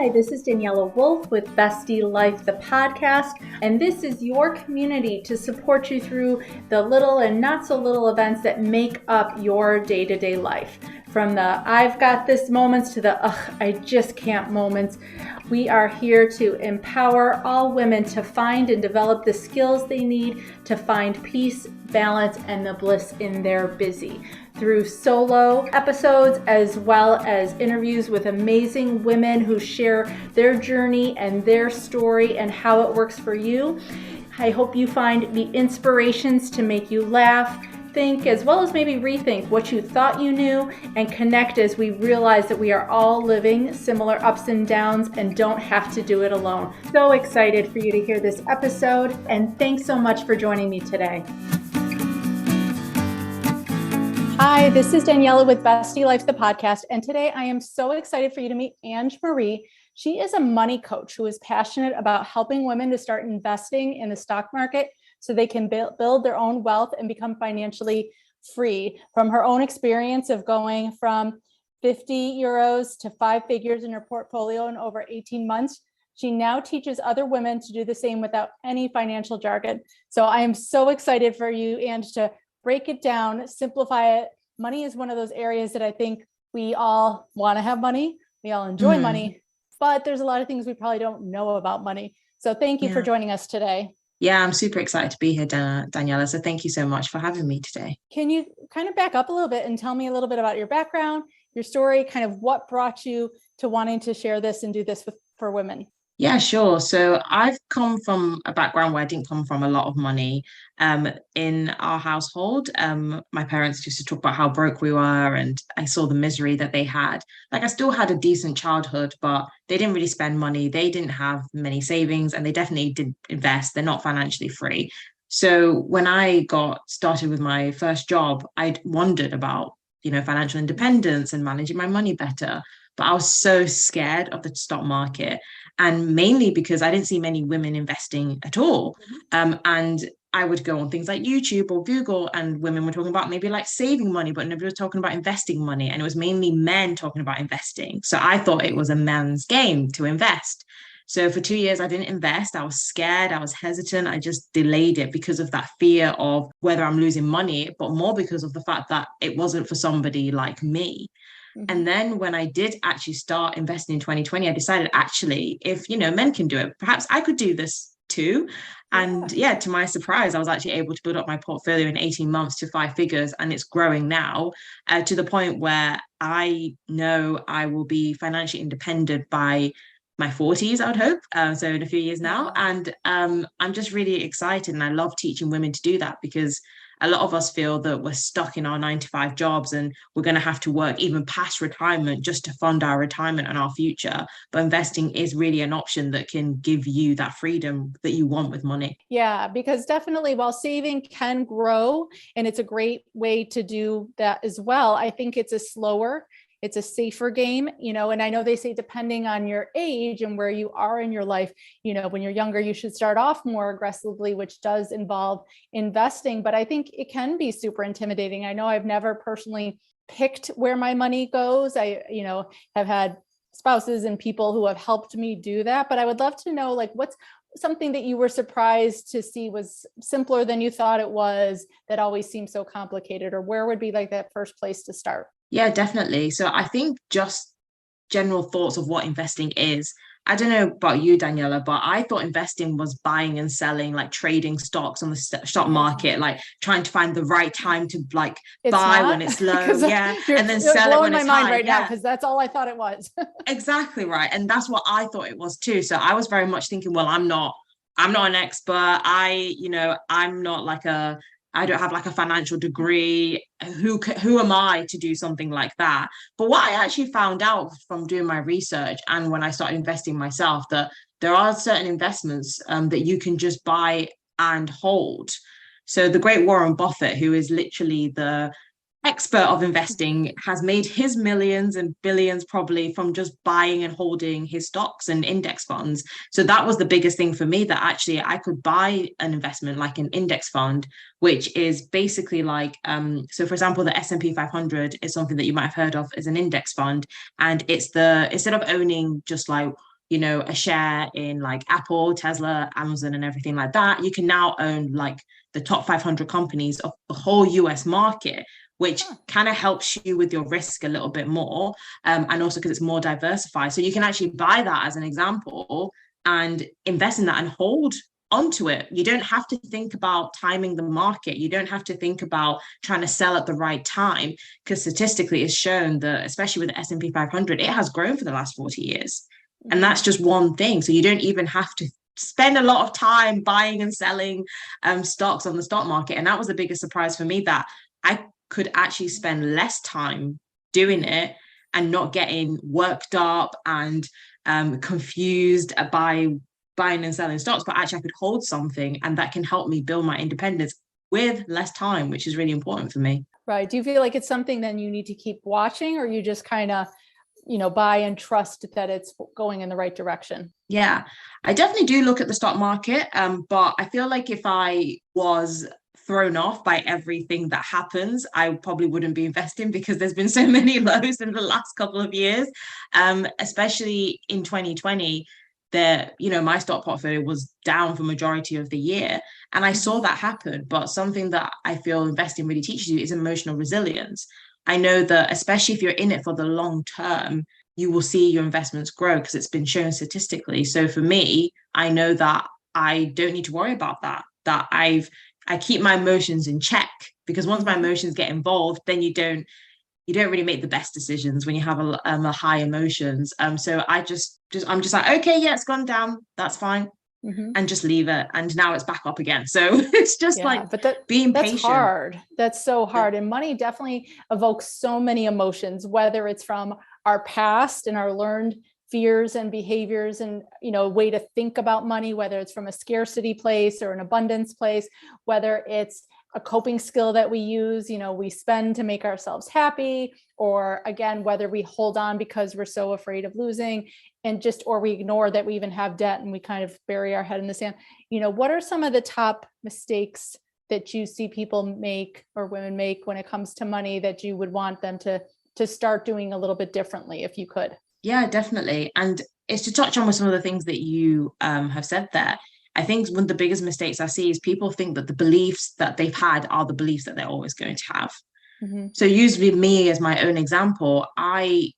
Hi, this is Daniela Wolf with Bestie Life, the podcast, and this is your community to support you through the little and not so little events that make up your day-to-day life. From the I've got this moments to the I just can't moments. We are here to empower all women to find and develop the skills they need to find peace, balance, and the bliss in their busy. Through solo episodes as well as interviews with amazing women who share their journey and their story and how it works for you. I hope you find the inspirations to make you laugh, think, as well as maybe rethink what you thought you knew, and connect as we realize that we are all living similar ups and downs and don't have to do it alone. So excited for you to hear this episode, and thanks so much for joining me today. Hi, this is Daniela with Bestie Life, the podcast, and today I am so excited for you to meet Ange Marie. She is a money coach who is passionate about helping women to start investing in the stock market so they can build their own wealth and become financially free. From her own experience of going from 50 euros to 5 figures in her portfolio in over 18 months, she now teaches other women to do the same without any financial jargon. So I am so excited for you, Ange, to break it down, simplify it. Money is one of those areas that I think we all want to have money. We all enjoy money, but there's a lot of things we probably don't know about money. So thank you for joining us today. Yeah, I'm super excited to be here, Daniela. So thank you so much for having me today. Can you kind of back up a little bit and tell me a little bit about your background, your story, kind of what brought you to wanting to share this and do this for women? Yeah, sure. So I've come from a background where I didn't come from a lot of money. In our household, my parents used to talk about how broke we were, and I saw the misery that they had. Like, I still had a decent childhood, but they didn't really spend money. They didn't have many savings, and they definitely didn't invest. They're not financially free. So when I got started with my first job, I'd wondered about, financial independence and managing my money better. But I was so scared of the stock market, and mainly because I didn't see many women investing at all. And I would go on things like YouTube or Google, and women were talking about maybe like saving money, but nobody was talking about investing money. And it was mainly men talking about investing. So I thought it was a man's game to invest. So for 2 years, I didn't invest. I was scared. I was hesitant. I just delayed it because of that fear of whether I'm losing money, but more because of the fact that it wasn't for somebody like me. And then when I did actually start investing in 2020, I decided, actually, if, men can do it, perhaps I could do this too. And to my surprise, I was actually able to build up my portfolio in 18 months to 5 figures. And it's growing now to the point where I know I will be financially independent by my 40s, I would hope. So in a few years now. And I'm just really excited. And I love teaching women to do that, because a lot of us feel that we're stuck in our 9-to-5 jobs and we're going to have to work even past retirement just to fund our retirement and our future. But investing is really an option that can give you that freedom that you want with money. Yeah, because definitely while saving can grow, and it's a great way to do that as well, I think it's a safer game, and I know they say depending on your age and where you are in your life, when you're younger, you should start off more aggressively, which does involve investing. But I think it can be super intimidating. I know I've never personally picked where my money goes. I, have had spouses and people who have helped me do that. But I would love to know, like, what's something that you were surprised to see was simpler than you thought it was, that always seemed so complicated, or where would be like that first place to start? Yeah, definitely. So I think just general thoughts of what investing is. I don't know about you, Daniela, but I thought investing was buying and selling, like trading stocks on the stock market, like trying to find the right time to buy when it's low. Yeah. And then sell it when it's high. Blowing my mind right now, because that's all I thought it was. Exactly right. And that's what I thought it was too. So I was very much thinking, well, I'm not an expert. I'm not like I don't have like a financial degree. Who am I to do something like that? But what I actually found out from doing my research, and when I started investing myself, that there are certain investments that you can just buy and hold. So the great Warren Buffett, who is literally the expert of investing, has made his millions and billions probably from just buying and holding his stocks and index funds. So that was the biggest thing for me, that actually I could buy an investment like an index fund, which is basically like, so for example, the S&P 500 is something that you might have heard of as an index fund. And it's instead of owning just like a share in like Apple, Tesla, Amazon, and everything like that. You can now own like the top 500 companies of the whole US market, which kind of helps you with your risk a little bit more. And also because it's more diversified. So you can actually buy that as an example and invest in that and hold onto it. You don't have to think about timing the market. You don't have to think about trying to sell at the right time, because statistically it's shown that, especially with the S&P 500, it has grown for the last 40 years. And that's just one thing. So you don't even have to spend a lot of time buying and selling stocks on the stock market. And that was the biggest surprise for me, that I could actually spend less time doing it and not getting worked up and confused by buying and selling stocks, but actually I could hold something, and that can help me build my independence with less time, which is really important for me. Right. Do you feel like it's something then you need to keep watching, or you just kind of, buy and trust that it's going in the right direction? Yeah, I definitely do look at the stock market, but I feel like if I was thrown off by everything that happens, I probably wouldn't be investing, because there's been so many lows in the last couple of years, especially in 2020. My stock portfolio was down for majority of the year, and I saw that happen. But something that I feel investing really teaches you is emotional resilience. I know that especially if you're in it for the long term, you will see your investments grow, because it's been shown statistically. So for me, I know that I don't need to worry about that I keep my emotions in check, because once my emotions get involved, then you don't really make the best decisions when you have a high emotions. So I'm just like, okay, yeah, it's gone down, that's fine. And just leave it, and now it's back up again. So it's just being that's patient. hard. That's so hard. And money definitely evokes so many emotions, whether it's from our past and our learned fears and behaviors and a way to think about money, whether it's from a scarcity place or an abundance place, whether it's a coping skill that we use, we spend to make ourselves happy, or again, whether we hold on because we're so afraid of losing, or we ignore that we even have debt and we kind of bury our head in the sand. What are some of the top mistakes that you see people make or women make when it comes to money that you would want them to start doing a little bit differently, if you could? Yeah, definitely. And it's to touch on with some of the things that you have said there. I think one of the biggest mistakes I see is people think that the beliefs that they've had are the beliefs that they're always going to have. So usually me as my own example, I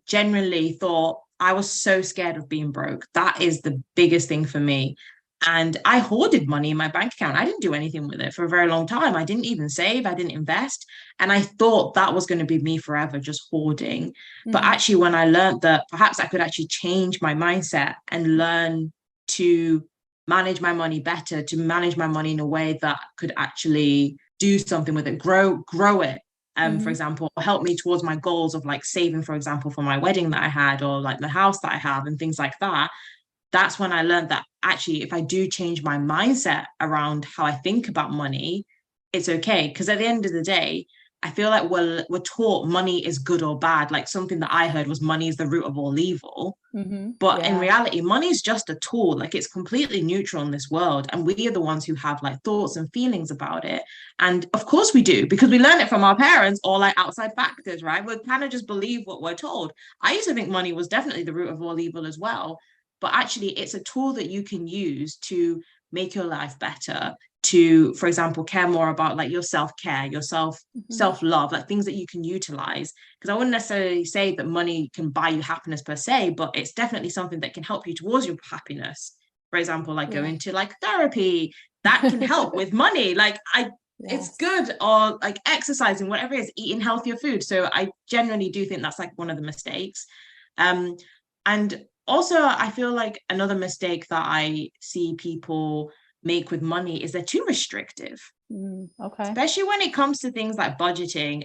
genuinely thought I was so scared of being broke. That is the biggest thing for me. And I hoarded money in my bank account. I didn't do anything with it for a very long time. I didn't even save, I didn't invest. And I thought that was going to be me forever, just hoarding. But actually, when I learned that perhaps I could actually change my mindset and learn to manage my money better, to manage my money in a way that could actually do something with it, grow it. For example, help me towards my goals of like saving, for example, for my wedding that I had, or like the house that I have and things like that. That's when I learned that actually, if I do change my mindset around how I think about money, it's okay. Because at the end of the day, I feel like we're taught money is good or bad. Like something that I heard was money is the root of all evil. But in reality, money is just a tool. Like it's completely neutral in this world. And we are the ones who have like thoughts and feelings about it. And of course we do, because we learn it from our parents or like outside factors, right? We kind of just believe what we're told. I used to think money was definitely the root of all evil as well. But actually, it's a tool that you can use to make your life better, to, for example, care more about like your self-care, your self-love, like things that you can utilize. Because I wouldn't necessarily say that money can buy you happiness per se, but it's definitely something that can help you towards your happiness. For example, like going to like therapy, that can help with money. Like it's good, or like exercising, whatever it is, eating healthier food. So I generally do think that's like one of the mistakes. And also, I feel like another mistake that I see people make with money is they're too restrictive. Okay. Especially when it comes to things like budgeting,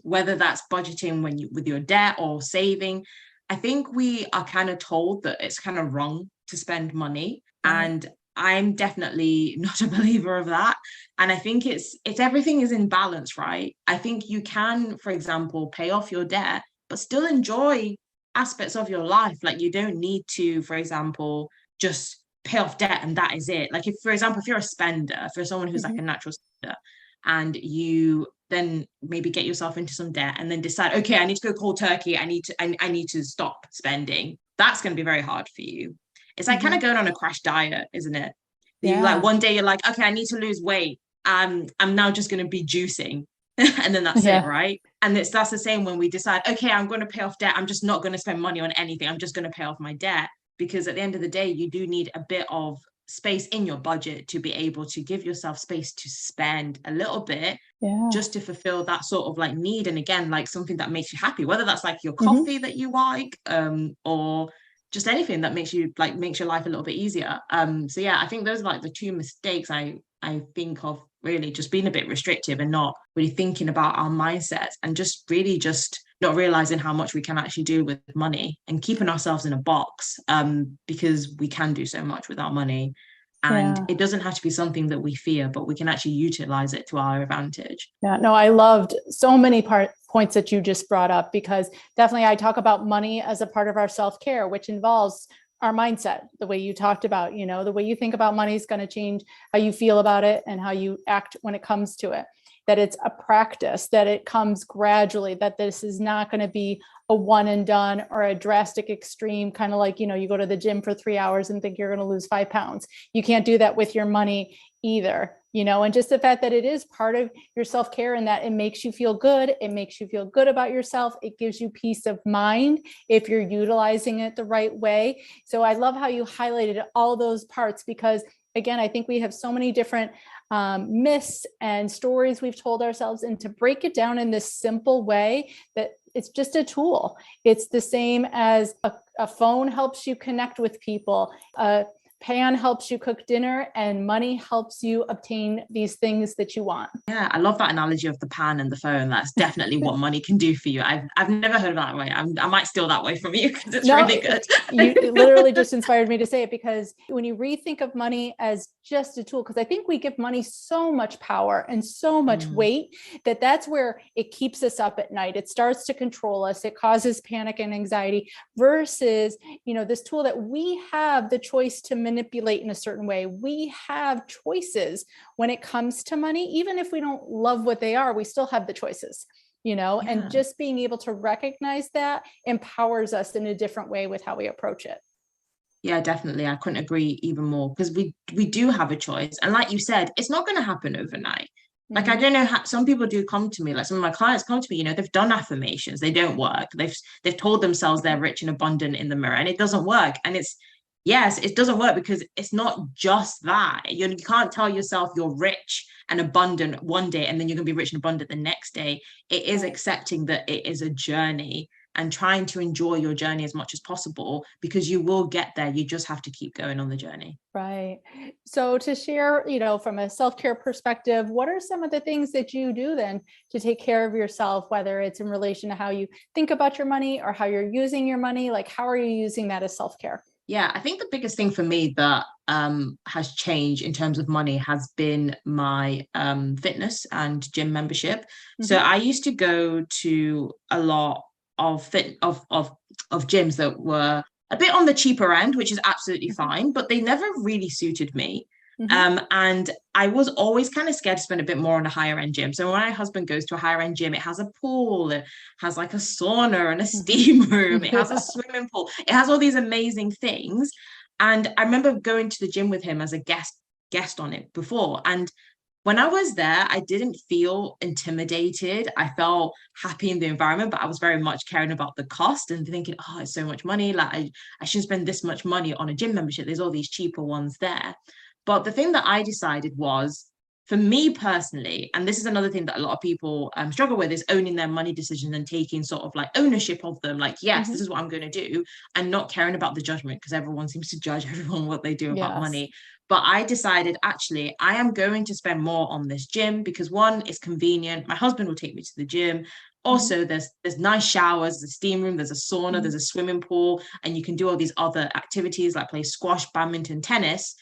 whether that's budgeting with your debt or saving. I think we are kind of told that it's kind of wrong to spend money. And I'm definitely not a believer of that. And I think it's everything is in balance, right? I think you can, for example, pay off your debt, but still enjoy aspects of your life. Like you don't need to, for example, just pay off debt and that is it. Like if, for example, if you're a spender, for someone who's like a natural spender, and you then maybe get yourself into some debt and then decide, okay, I need to go cold turkey, I need to stop spending. that's going to be very hard for you. It's like kind of going on a crash diet, isn't it? You like Yeah. one day you're like, okay, I need to lose weight. I'm now just going to be juicing. And then that's it, Yeah. right? And that's the same when we decide, okay, I'm going to pay off debt. I'm just not going to spend money on anything. I'm just going to pay off my debt. Because at the end of the day, you do need a bit of space in your budget to be able to give yourself space to spend a little bit Yeah. just to fulfill that sort of like need. And again, like something that makes you happy, whether that's like your Hmm. coffee that you like, or just anything that makes you like makes your life a little bit easier. So yeah, I think those are like the two mistakes I think of, really just being a bit restrictive and not really thinking about our mindsets, and just really just not realizing how much we can actually do with money, and keeping ourselves in a box, because we can do so much with our money. And Yeah. it doesn't have to be something that we fear, but we can actually utilize it to our advantage. Yeah, no, I loved so many points that you just brought up, because definitely I talk about money as a part of our self-care, which involves our mindset. The way you talked about, the way you think about money is going to change how you feel about it and how you act when it comes to it. That it's a practice, that it comes gradually, that this is not going to be a one and done or a drastic extreme, kind of like, you go to the gym for 3 hours and think you're going to lose 5 pounds. You can't do that with your money either, and just the fact that it is part of your self-care, and that it makes you feel good. It makes you feel good about yourself. It gives you peace of mind if you're utilizing it the right way. So I love how you highlighted all those parts, because again, I think we have so many different myths and stories we've told ourselves, and to break it down in this simple way, that it's just a tool. It's the same as a phone helps you connect with people. Pan helps you cook dinner, and money helps you obtain these things that you want. Yeah, I love that analogy of the pan and the phone. That's definitely what money can do for you. I've never heard of that way. I might steal that way from you because it's No, really good. you literally just inspired me to say it, because when you rethink of money as just a tool, because I think we give money so much power and so much weight, that's where it keeps us up at night. It starts to control us. It causes panic and anxiety, versus, this tool that we have the choice to manipulate in a certain way. We have choices when it comes to money. Even if we don't love what they are, we still have the choices. And just being able to recognize that empowers us in a different way with how we approach it. Yeah, definitely. I couldn't agree even more, because we do have a choice. And like you said, it's not going to happen overnight. Like, I don't know how some people do come to me, like some of my clients come to me, they've done affirmations, they don't work. They've told themselves they're rich and abundant in the mirror, and it doesn't work. And yes, it doesn't work, because it's not just that. You can't tell yourself you're rich and abundant one day and then you're going to be rich and abundant the next day. It is accepting that it is a journey, and trying to enjoy your journey as much as possible, because you will get there. You just have to keep going on the journey. Right. So to share, from a self-care perspective, what are some of the things that you do then to take care of yourself, whether it's in relation to how you think about your money or how you're using your money? Like, how are you using that as self-care? Yeah, I think the biggest thing for me that has changed in terms of money has been my fitness and gym membership. So I used to go to a lot of gyms that were a bit on the cheaper end, which is absolutely fine, but they never really suited me. And I was always kind of scared to spend a bit more on a higher end gym. So when my husband goes to a higher end gym, it has a pool, it has like a sauna and a steam room, it has a swimming pool, it has all these amazing things. And I remember going to the gym with him as a guest on it before. And when I was there, I didn't feel intimidated. I felt happy in the environment, but I was very much caring about the cost and thinking, oh, it's so much money. Like I shouldn't spend this much money on a gym membership. There's all these cheaper ones there. But the thing that I decided was, for me personally, and this is another thing that a lot of people struggle with, is owning their money decisions and taking sort of like ownership of them. Like, yes, this is what I'm going to do, and not caring about the judgment, because everyone seems to judge everyone what they do about money. But I decided, actually, I am going to spend more on this gym, because one, it's convenient. My husband will take me to the gym. Also, there's nice showers, there's a steam room, there's a sauna, there's a swimming pool, and you can do all these other activities like play squash, badminton, tennis.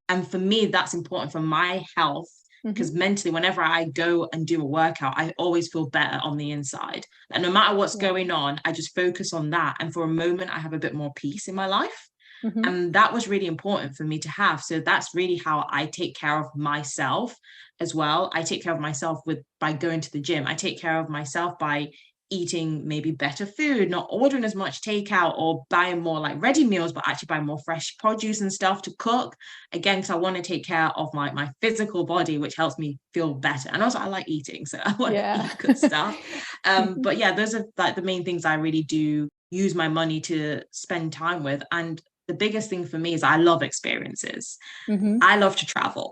And for me, that's important for my health, because mentally, whenever I go and do a workout, I always feel better on the inside. And no matter what's going on, I just focus on that. And for a moment, I have a bit more peace in my life. And that was really important for me to have. So that's really how I take care of myself as well. I take care of myself by going to the gym. I take care of myself by eating maybe better food, not ordering as much takeout or buying more like ready meals, but actually buying more fresh produce and stuff to cook. Again, because I want to take care of my physical body, which helps me feel better. And also I like eating, so I want to eat good stuff. But yeah, those are like the main things I really do use my money to spend time with. And the biggest thing for me is I love experiences. I love to travel.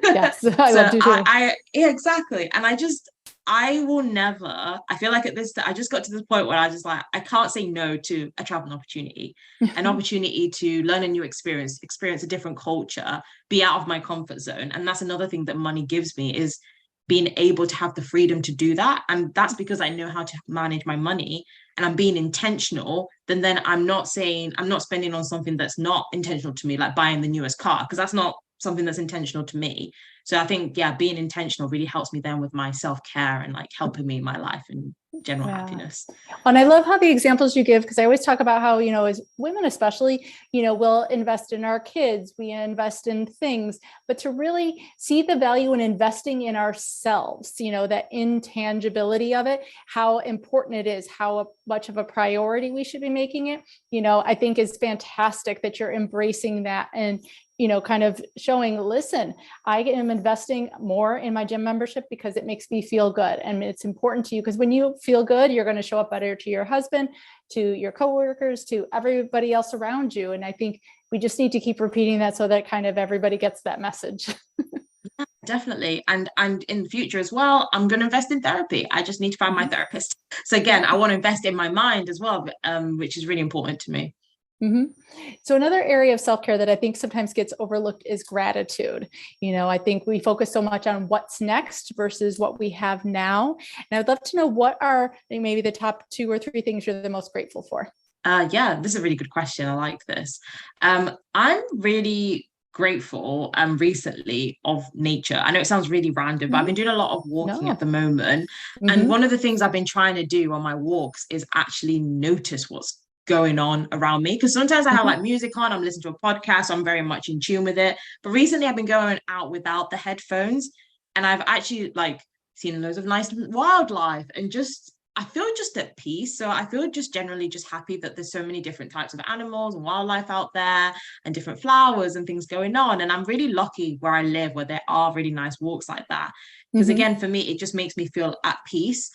Yes, I So love to too. yeah, exactly. And I will never, I feel like at this, I just got to this point where I just like, I can't say no to a traveling opportunity, an opportunity to learn a new experience a different culture, be out of my comfort zone. And that's another thing that money gives me, is being able to have the freedom to do that. And that's because I know how to manage my money and I'm being intentional. Then I'm not spending on something that's not intentional to me, like buying the newest car, because that's not something that's intentional to me. So I think, yeah, being intentional really helps me then with my self-care and like helping me in my life and general happiness. And I love how the examples you give, because I always talk about how, as women, especially, we'll invest in our kids, we invest in things, but to really see the value in investing in ourselves, that intangibility of it, how important it is, how much of a priority we should be making it, I think is fantastic that you're embracing that and kind of showing, listen, I am investing more in my gym membership because it makes me feel good. And it's important to you because when you feel good, you're going to show up better to your husband, to your coworkers, to everybody else around you. And I think we just need to keep repeating that so that kind of everybody gets that message. Yeah, definitely. And in the future as well, I'm going to invest in therapy. I just need to find my therapist. So again, I want to invest in my mind as well, which is really important to me. So another area of self-care that I think sometimes gets overlooked is gratitude. I think we focus so much on what's next versus what we have now. And I'd love to know what are maybe the top 2 or 3 things you're the most grateful for. Yeah, this is a really good question. I like this. I'm really grateful recently of nature. I know it sounds really random, but I've been doing a lot of walking at the moment. And one of the things I've been trying to do on my walks is actually notice what's going on around me, because sometimes I have like music on, I'm listening to a podcast, so I'm very much in tune with it. But recently I've been going out without the headphones, and I've actually like seen loads of nice wildlife, and just I feel just at peace. So I feel just generally just happy that there's so many different types of animals and wildlife out there and different flowers and things going on. And I'm really lucky where I live, where there are really nice walks like that. Because again, for me, it just makes me feel at peace.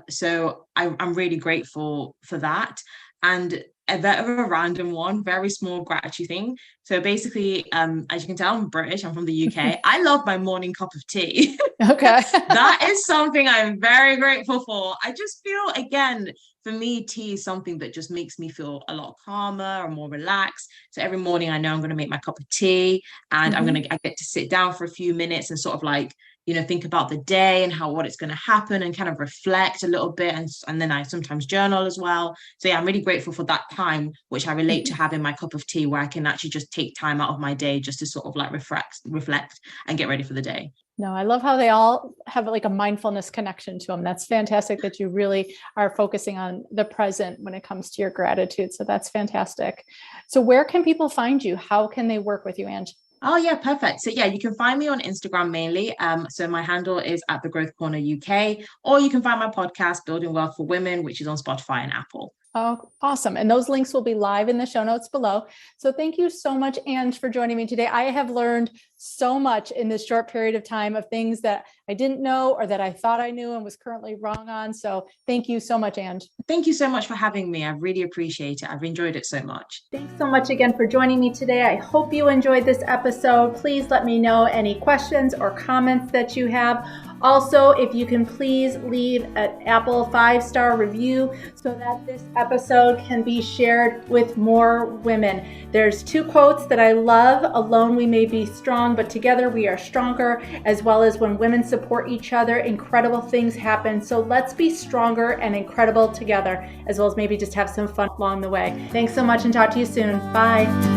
So I'm really grateful for that. And a bit of a random one, very small gratitude thing. So basically, as you can tell, I'm British, I'm from the UK. I love my morning cup of tea. Okay. That is something I'm very grateful for. I just feel, again, for me, tea is something that just makes me feel a lot calmer and more relaxed. So every morning I know I'm going to make my cup of tea, and I get to sit down for a few minutes and sort of like, think about the day and what it's going to happen and kind of reflect a little bit. And then I sometimes journal as well. So yeah, I'm really grateful for that time, which I relate to having my cup of tea, where I can actually just take time out of my day just to sort of like reflect and get ready for the day. No, I love how they all have like a mindfulness connection to them. That's fantastic that you really are focusing on the present when it comes to your gratitude. So that's fantastic. So where can people find you? How can they work with you, Ange? Oh yeah, perfect. So yeah, you can find me on Instagram mainly. So my handle is at The Growth Corner UK, or you can find my podcast, Building Wealth for Women, which is on Spotify and Apple. Oh, awesome. And those links will be live in the show notes below. So thank you so much, Ange, for joining me today. I have learned so much in this short period of time of things that I didn't know or that I thought I knew and was currently wrong on. So thank you so much, Ange. Thank you so much for having me. I really appreciate it. I've enjoyed it so much. Thanks so much again for joining me today. I hope you enjoyed this episode. Please let me know any questions or comments that you have. Also, if you can please leave an Apple 5-star review so that this episode can be shared with more women. There's 2 quotes that I love. Alone we may be strong, but together we are stronger, as well as when women support each other, incredible things happen. So let's be stronger and incredible together, as well as maybe just have some fun along the way. Thanks so much and talk to you soon. Bye.